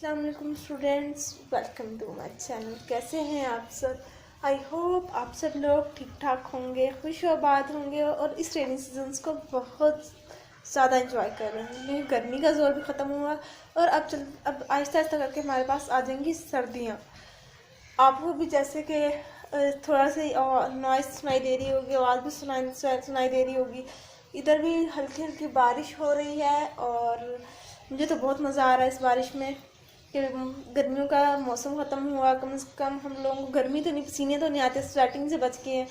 अस्सलाम वालेकुम students, welcome to my channel. कैसे हैं आप सब? आई होप आप सब लोग ठीक ठाक होंगे, खुश आबाद होंगे और इस रेनी सीजन्स को बहुत ज़्यादा इंजॉय कर रहे हैं। गर्मी का जोर भी ख़त्म हुआ और अब आहिस्ता आहिस्ता करके हमारे पास आ जाएंगी सर्दियाँ। आपको भी जैसे कि थोड़ा सा नॉइस सुनाई दे रही होगी, आवाज़ भी सुनाई दे रही होगी। इधर भी हल्की हल्की बारिश हो रही है और मुझे तो बहुत मज़ा आ रहा है इस बारिश में कि गर्मियों का मौसम ख़त्म हुआ। कम से कम हम लोगों को गर्मी तो नहीं, पसीने तो नहीं आते, स्वेटिंग से बच गए हैं।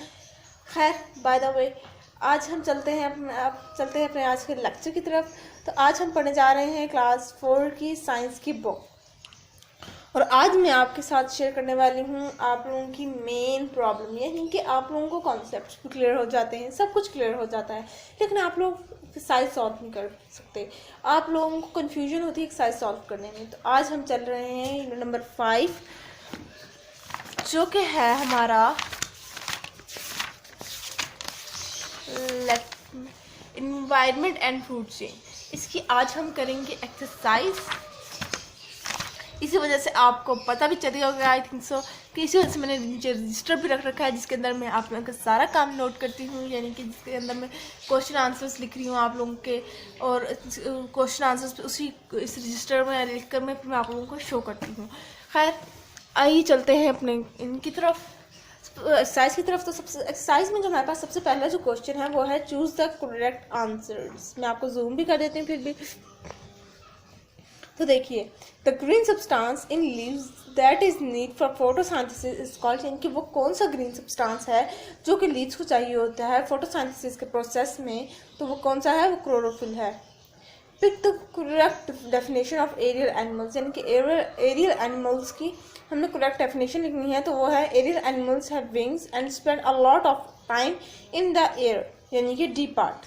खैर, बाय द वे, आज हम चलते हैं अपने आज के लेक्चर की तरफ। तो आज हम पढ़ने जा रहे हैं क्लास 4 की साइंस की बुक। और आज मैं आपके साथ शेयर करने वाली हूँ आप लोगों की मेन प्रॉब्लम, यानी कि आप लोगों को कॉन्सेप्ट्स भी क्लियर हो जाते हैं, सब कुछ क्लियर हो जाता है, लेकिन आप लोग एक्सरसाइज सॉल्व नहीं कर सकते। आप लोगों को कन्फ्यूजन होती है एक्सरसाइज सॉल्व करने में। तो आज हम चल रहे हैं यूनिट नंबर 5, जो कि है हमारा एनवायरनमेंट एंड फूड चेन। इसकी आज हम करेंगे एक्सरसाइज। इसी वजह से आपको पता भी चल होगा, आई थिंक सो, कि इसी वजह से मैंने नीचे रजिस्टर भी रख रखा है, जिसके अंदर मैं आप लोगों का सारा काम नोट करती हूँ, यानी कि जिसके अंदर मैं क्वेश्चन आंसर्स लिख रही हूँ आप लोगों के, और क्वेश्चन आंसर्स उसी इस रजिस्टर में लिख कर मैं आप लोगों को शो करती हूँ। खैर, आइए चलते हैं अपने इनकी तरफ, एक्सरसाइज की तरफ। तो सबसे एक्सरसाइज में जो हमारे पास सबसे पहला जो क्वेश्चन है वो है चूज द करेक्ट आंसर्स। मैं आपको जूम भी कर देती हूँ फिर भी। तो देखिए, the green substance in leaves that is need for photosynthesis is called, यानी कि वो कौन सा ग्रीन सब्सटेंस है जो कि लीव्स को चाहिए होता है फोटोसिंथेसिस के प्रोसेस में। तो वो कौन सा है? वो क्लोरोफिल है। Pick the correct definition of aerial animals, यानी कि एरियल एनिमल्स की हमने करेक्ट डेफिनेशन लिखनी है। तो वो है aerial animals have wings and spend a lot of time in the air, यानी कि the part.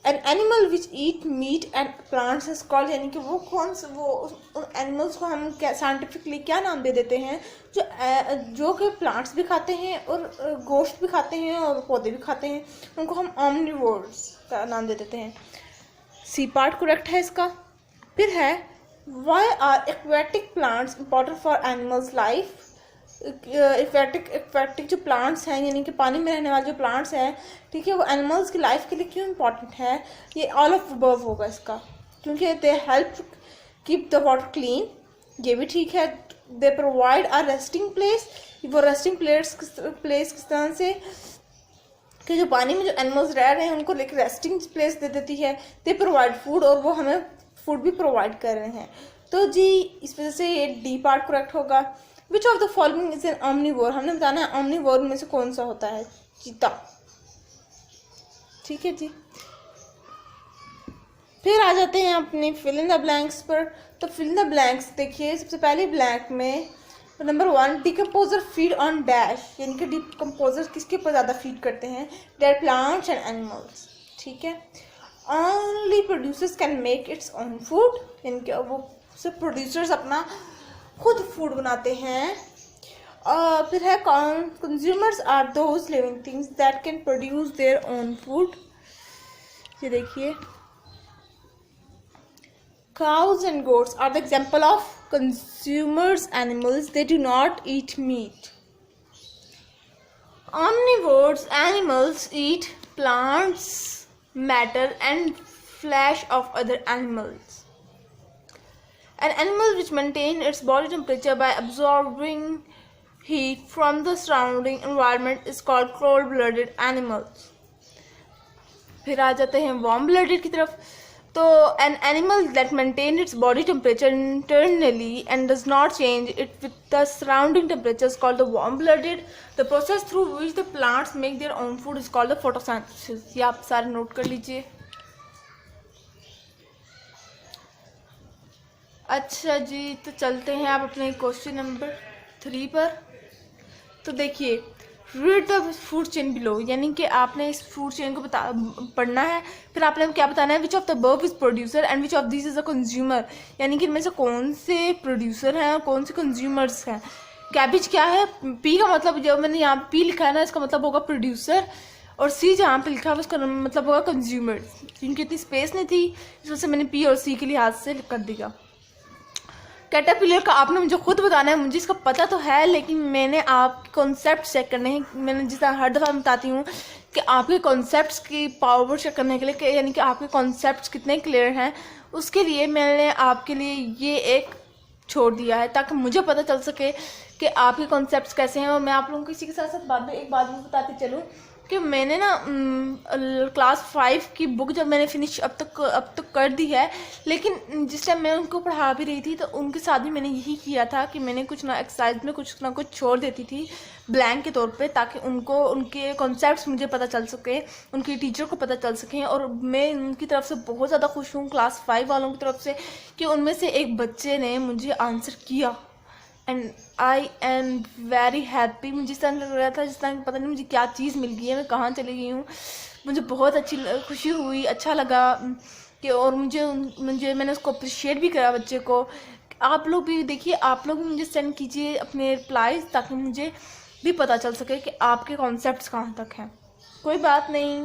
An animal which eat meat and plants is called, यानी कि वो कौन से वो उन एनिमल्स को हम क्या साइंटिफिकली क्या नाम दे देते हैं जो कि प्लांट्स भी खाते हैं और गोश्त भी खाते हैं और पौधे भी खाते हैं, उनको हम ऑमनिवोर्स का नाम दे देते हैं। सी पार्ट करेक्ट है इसका। फिर है why are aquatic plants important for animals life. Aquatic जो प्लांट्स हैं, यानी कि पानी में रहने वाले जो प्लांट्स हैं, ठीक है, वो एनिमल्स की लाइफ के लिए क्यों इम्पॉर्टेंट है? ये ऑल ऑफ अबव होगा इसका, क्योंकि they help keep the water clean, ये भी ठीक है। They provide a resting place, वो रेस्टिंग प्लेस किस तरह से कि जो पानी में जो एनिमल्स रह रहे हैं उनको लेकर रेस्टिंग प्लेस दे देती है। दे प्रोवाइड फूड, और वो हमें फूड भी प्रोवाइड कर रहे हैं। तो जी इस वजह से ये डी पार्ट करेक्ट होगा। Which of the following is an ऑमनिवोर, हमने बताना है ऑमनिवोर में से कौन सा होता है? चीता। ठीक है जी। फिर आ जाते हैं अपने फिल इन द ब्लैंक्स पर। तो फिल इन द ब्लैंक्स देखिए, सबसे पहले ब्लैंक में number 1, decomposer feed on dash, यानी कि डिकम्पोजर किसके ऊपर ज़्यादा फीड करते हैं? Dead plants and animals. ठीक है। Only producers can make its own food, यानी कि वो सब प्रोड्यूसर्स अपना खुद फूड बनाते हैं। फिर है consumers are those living things that can produce their own food. ये देखिए, cows and goats are the example of consumers animals. They do not eat meat. Omnivores animals eat plants, matter and flesh of other animals. An animal which maintains its body temperature by absorbing heat from the surrounding environment is called cold-blooded animals. फिर आ जाते हैं warm blooded की तरफ। तो an animal that maintains its body temperature internally and does not change it with the surrounding temperature is called the warm-blooded. The process through which the plants make their own food is called the photosynthesis. ये आप सारे note कर लीजिए। अच्छा जी, तो चलते हैं आप अपने क्वेश्चन नंबर 3 पर। तो देखिए, read the food chain below, यानी कि आपने इस फूड चेन को पढ़ना है। फिर आपने क्या बताना है? Which of the above is producer and which of this is a consumer, यानी कि इनमें से कौन से प्रोड्यूसर हैं और कौन से कंज्यूमर्स हैं। कैबिज क्या है? पी का मतलब, जो मैंने यहाँ पी लिखा है ना, इसका मतलब होगा प्रोड्यूसर, और सी जहाँ पे लिखा है उसका मतलब होगा कंज्यूमर। क्योंकि इतनी स्पेस नहीं थी, इस वजह से मैंने पी और सी के लिहाज से कर दिया। कैटरपिलर का आपने मुझे खुद बताना है, मुझे इसका पता तो है लेकिन मैंने आपके कॉन्सेप्ट चेक करने हैं। मैंने जिस तरह हर दफ़ा बताती हूँ कि आपके कॉन्सेप्ट्स की पावर चेक करने के लिए, यानी कि आपके कॉन्सेप्ट्स कितने क्लियर हैं, उसके लिए मैंने आपके लिए ये एक छोड़ दिया है ताकि मुझे पता चल सके कि आपके कॉन्सेप्ट्स कैसे हैं। और मैं आप लोगों को इसी के साथ साथ एक बात भी बताती चलूँ कि मैंने ना क्लास 5 की बुक जब मैंने फिनिश अब तक कर दी है, लेकिन जिस टाइम मैं उनको पढ़ा भी रही थी तो उनके साथ भी मैंने यही किया था कि मैंने कुछ ना एक्सरसाइज में कुछ ना कुछ छोड़ देती थी ब्लैंक के तौर पे, ताकि उनको उनके कॉन्सेप्ट्स मुझे पता चल सके, उनके टीचर को पता चल सकें। और मैं उनकी तरफ से बहुत ज़्यादा खुश हूँ क्लास 5 वालों की तरफ से कि उनमें से एक बच्चे ने मुझे आंसर किया and I am very happy. मुझे इस तरह लग रहा था जिस तरह पता नहीं मुझे क्या चीज़ मिल गई है, मैं कहाँ चली गई हूँ। मुझे बहुत अच्छी खुशी हुई, अच्छा लगा कि और मुझे मैंने उसको अप्रिशिएट भी करा बच्चे को। आप लोग भी देखिए, आप लोग भी मुझे सेंड कीजिए अपने रिप्लाईज ताकि मुझे भी पता चल सके कि आपके कॉन्सेप्ट्स कहाँ तक हैं। कोई बात नहीं,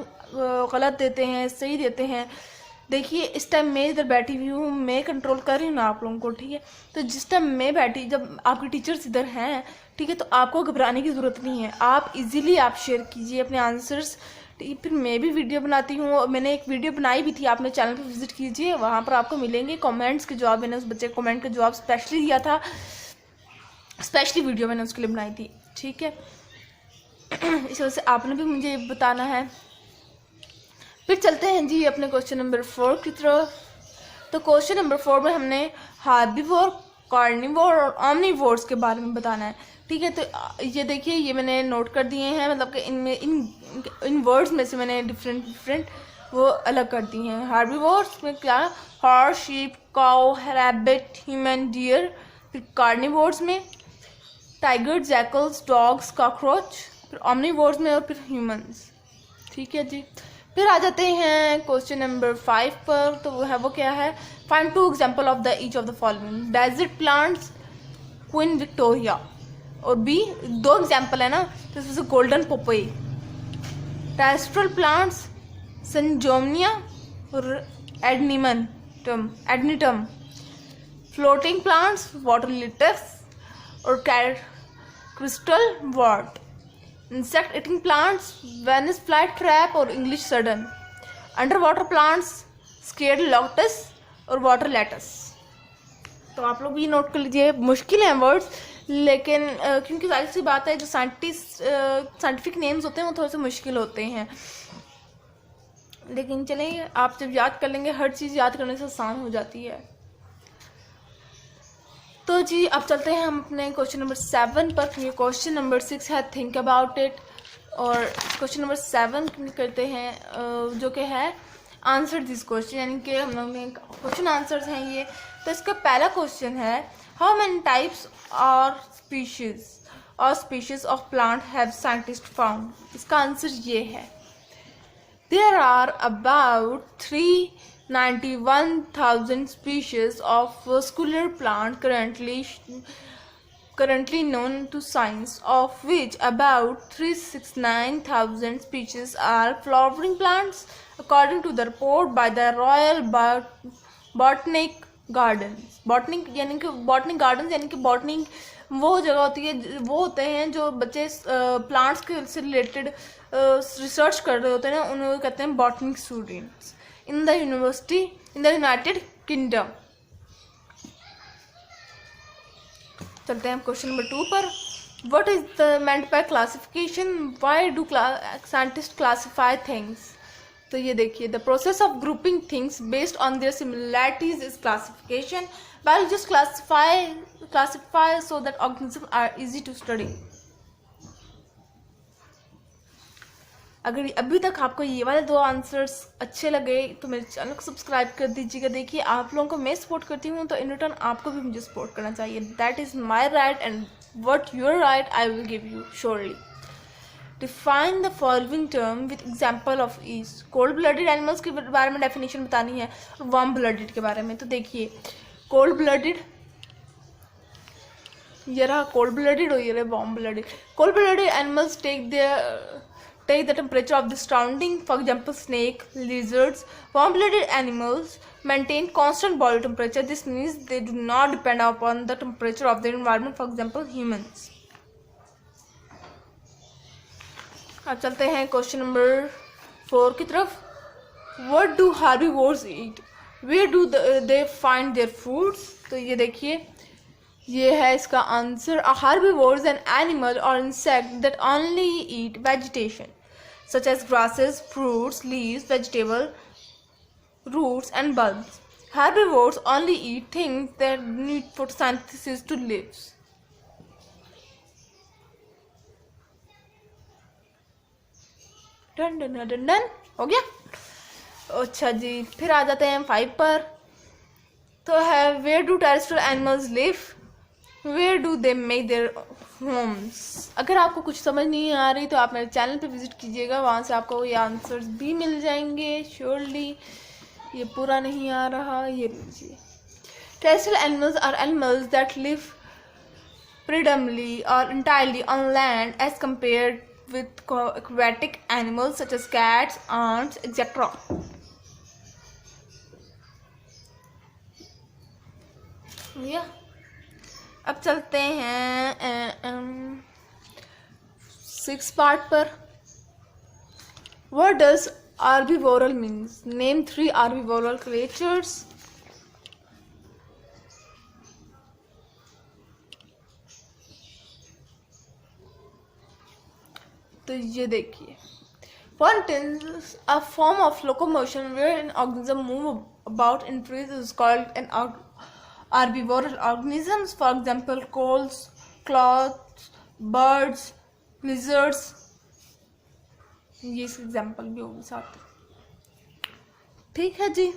गलत देते हैं सही देते हैं। देखिए इस टाइम मैं इधर बैठी हुई हूँ, मैं कंट्रोल कर रही हूँ ना आप लोगों को, ठीक है। तो जिस टाइम मैं बैठी, जब आपके टीचर्स इधर हैं, ठीक है, तो आपको घबराने की ज़रूरत नहीं है। आप इजीली आप शेयर कीजिए अपने आंसर्स। फिर मैं भी वीडियो बनाती हूँ, मैंने एक वीडियो बनाई भी थी, आपने चैनल पर विजिट कीजिए, वहाँ पर आपको मिलेंगे कॉमेंट्स के जवाब। मैंने उस बच्चे को कॉमेंट का जवाब स्पेशली दिया था, स्पेशली वीडियो मैंने उसके लिए बनाई थी, ठीक है। इस वजह से आपने भी मुझे बताना है। फिर चलते हैं जी अपने क्वेश्चन नंबर 4 की तरफ। तो क्वेश्चन नंबर 4 में हमने हार्बीवोर, कार्निवोर और ऑमनीवोर्स के बारे में बताना है, ठीक है। तो ये देखिए, ये मैंने नोट कर दिए हैं, मतलब कि इनमें इन वर्ड्स में से मैंने डिफरेंट वो अलग कर दी हैं। हार्बीवोर्स में क्या, horse, sheep, cow, rabbit, human, deer. फिर कार्निवोर्स में टाइगर, जैकल्स, डॉग्स, कॉकरोच। फिर ऑमनीवोर्स में और फिर ह्यूमंस, ठीक है जी। फिर आ जाते हैं क्वेश्चन नंबर 5 पर। तो वो क्या है, find 2 example of the each of the following. Desert plants, queen Victoria. और बी 2 एग्जाम्पल है ना, तो इसमें गोल्डन पोपई। टेरेस्ट्रियल प्लांट्स, संजोमनिया और एडनिटम। फ्लोटिंग प्लांट्स, वाटर लिटस और crystal wort. Insect eating plants, Venus fly trap और इंग्लिश सडन। Under water plants, sacred lotus और वाटर लेटस। तो आप लोग भी नोट कर लीजिए, मुश्किल हैं वर्ड्स, लेकिन क्योंकि जाहिर सी बात है जो साइंटिफिक नेम्स होते हैं वो थोड़े से मुश्किल होते हैं, लेकिन चलें, आप जब याद कर लेंगे हर चीज़ याद करने से आसान हो जाती है। तो जी अब चलते हैं हम अपने क्वेश्चन नंबर 7 पर। ये क्वेश्चन नंबर 6 है थिंक अबाउट इट, और क्वेश्चन नंबर 7 करते हैं जो कि है आंसर दिस क्वेश्चन, यानी कि हम लोग में क्वेश्चन आंसर्स हैं ये। तो इसका पहला क्वेश्चन है, हाउ मैनी टाइप्स और species of plant have scientist found. इसका आंसर ये है, there are about 391,000 species of vascular plant currently known to science, of which about 369,000 species are flowering plants, according to the report by the Royal Botanic Gardens. Botanic यानी कि botany वो जगह होती है, वो होते हैं जो बच्चे प्लांट्स के से रिलेटेड रिसर्च कर रहे होते हैं ना, उन्हें कहते हैं botanic students in the university in the United Kingdom. चलते हैं क्वेश्चन नंबर 2 पर। What is the meant by classification? Why do scientists classify things? तो ये देखिए, the process of grouping things based on their similarities is classification. Biologists classify so that organisms are easy to study. अगर अभी तक आपको ये वाले 2 answers अच्छे लगे तो मेरे चैनल को सब्सक्राइब कर दीजिएगा। देखिए, आप लोगों को मैं सपोर्ट करती हूँ तो इन रिटर्न आपको भी मुझे सपोर्ट करना चाहिए। That is my right and what your right I will give you surely. Define the following term with example of each. Cold blooded animals के बारे में डेफिनेशन बतानी है और वार्म ब्लडेड के बारे में। तो देखिए, कोल्ड ब्लडेड, ये रहा कोल्ड ब्लडेड और ये रहा warm blooded. Cold blooded animals take take the temperature of the surrounding. For example, snake, lizards, warm-blooded animals maintain constant body temperature. This means they do not depend upon the temperature of their environment. For example, humans. अब चलते हैं question number 4 की तरफ. What do herbivores eat? Where do they find their foods? तो ये देखिए, ये है इसका answer. A herbivore is an animal or insect that only eat vegetation such as grasses, fruits, leaves, vegetable, roots and bulbs. Herbivores only eat things that need photosynthesis to live. Done done done done हो गया. अच्छा जी, फिर आ जाते हैं 5 पर. तो है where do terrestrial animals live, where do they make their homes. अगर आपको कुछ समझ नहीं आ रही तो आप मेरे चैनल पे विजिट कीजिएगा, वहाँ से आपको ये आंसर्स भी मिल जाएंगे श्योरली. ये पूरा नहीं आ रहा, ये लीजिए. Terrestrial animals are animals that live predominantly or entirely on land as compared with aquatic animals such as cats, ants, etc. अब चलते हैं 6 पार्ट पर. What does arbivoral means? Name 3 arbivoral creatures. तो ये देखिए, one is a form of locomotion where an organism move about in trees is called an herbivorous organisms. For example, crows, sloths, birds, lizards. ये इस example भी होगी साथ. ठीक है जी,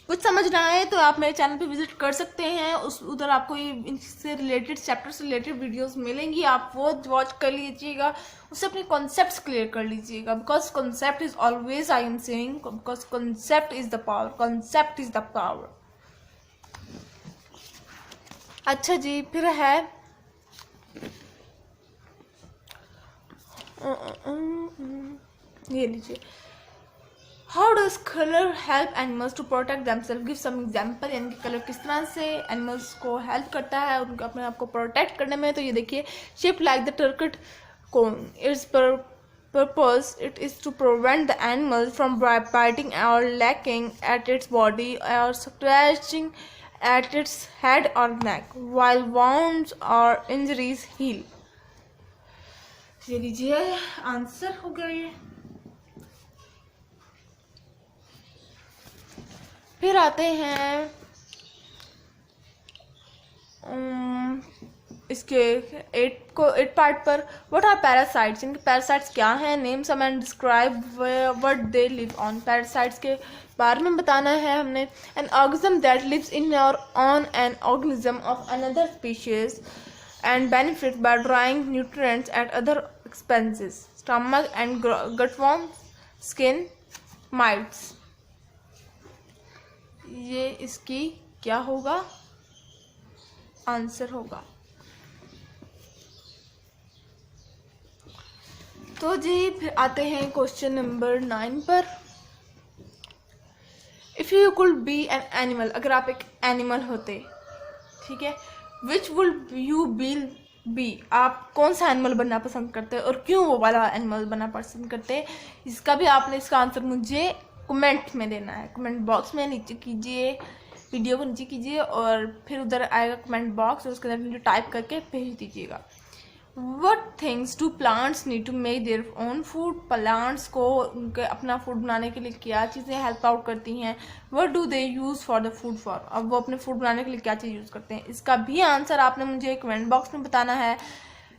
कुछ समझना है तो आप मेरे चैनल पे विजिट कर सकते हैं. उधर आपको ये इनसे रिलेटेड चैप्टर से रिलेटेड वीडियोस मिलेंगी, आप वो वॉच कर लीजिएगा, उससे अपने कॉन्सेप्ट्स क्लियर कर लीजिएगा. Because concept is always, I am saying, because concept is the power. Concept is the power. अच्छा जी, फिर है ये लीजिए. How does color help animals to protect themselves? Give some example. यानी कि कलर किस तरह से एनिमल्स को हेल्प करता है उनको अपने आप को प्रोटेक्ट करने में. तो ये देखिए, शेप लाइक द टर्कट cone. It's purpose it is to prevent the animal from biting or licking at its body or scratching at its head or neck while wounds or injuries heal. ये लीजिए, answer हो गया ये. फिर आते हैं इसके 8 पार्ट पर. What are parasites? इनके पैरासाइट्स क्या हैं? Name some and describe what they live on. Parasites के बारे में बताना है हमने. An organism that lives in or on an organism of another species and benefit by drawing nutrients at other expenses. Stomach and gutworm, skin, mites. ये इसकी क्या होगा? आंसर होगा. तो जी फिर आते हैं क्वेश्चन नंबर 9 पर. If you could be an animal, अगर आप एक एनिमल होते, ठीक है, विच वुड यू बी? आप कौन सा एनिमल बनना पसंद करते हैं और क्यों वो वाला एनिमल बनना पसंद करते हैं? इसका भी आपने इसका आंसर मुझे कमेंट में देना है. कमेंट बॉक्स में नीचे कीजिए, वीडियो को नीचे कीजिए और फिर उधर आएगा कमेंट बॉक्स और उसके अंदर मुझे टाइप करके भेज दीजिएगा. What things do plants need to make their own food? Plants को उनके अपना फूड बनाने के लिए क्या चीज़ें हेल्प आउट करती हैं? What do they use for the food for? अब वो अपने फूड बनाने के लिए क्या चीज़ यूज़ करते हैं? इसका भी आंसर आपने मुझे कमेंट बॉक्स में बताना है.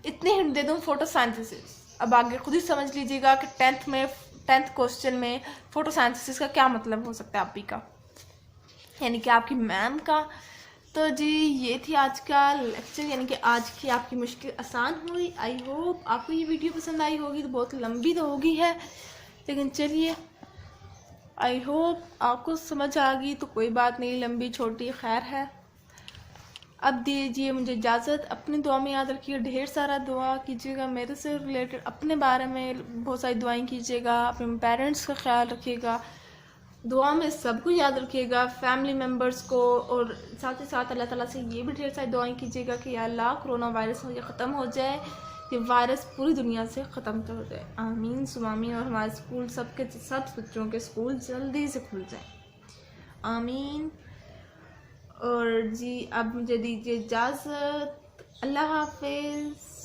इतनी हिंट दे दूँ, फोटोसिंथेसिस. अब आगे खुद ही समझ लीजिएगा कि 10th क्वेश्चन में फोटोसिंथेसिस का क्या मतलब हो सकता है आप ही का, यानी कि आपकी मैम का. तो जी ये थी आज का लेक्चर, यानी कि आज की आपकी मुश्किल आसान हुई. आई होप आपको ये वीडियो पसंद आई होगी. तो बहुत लंबी तो होगी है, लेकिन चलिए, आई होप आपको समझ आ गई. तो कोई बात नहीं, लंबी छोटी खैर है. अब दीजिए मुझे इजाज़त। अपनी दुआ में याद रखिएगा, ढेर सारा दुआ कीजिएगा मेरे से रिलेटेड, अपने बारे में बहुत सारी दुआएं कीजिएगा, अपने पेरेंट्स का ख्याल रखिएगा, दुआ में सबको याद रखिएगा, फैमिली मेम्बर्स को। और साथ ही साथ अल्लाह ताला से ये भी ढेर सारी दुआएं कीजिएगा कि या अल्लाह कोरोना वायरस मुझे ख़त्म हो जाए, ये वायरस पूरी दुनिया से ख़त्म हो जाए, आमीन सुमामीन। और हमारे स्कूल सब बच्चों के स्कूल जल्दी से खुल जाए, आमीन। और जी अब मुझे दीजिए इजाज़त, अल्लाह हाफिज़।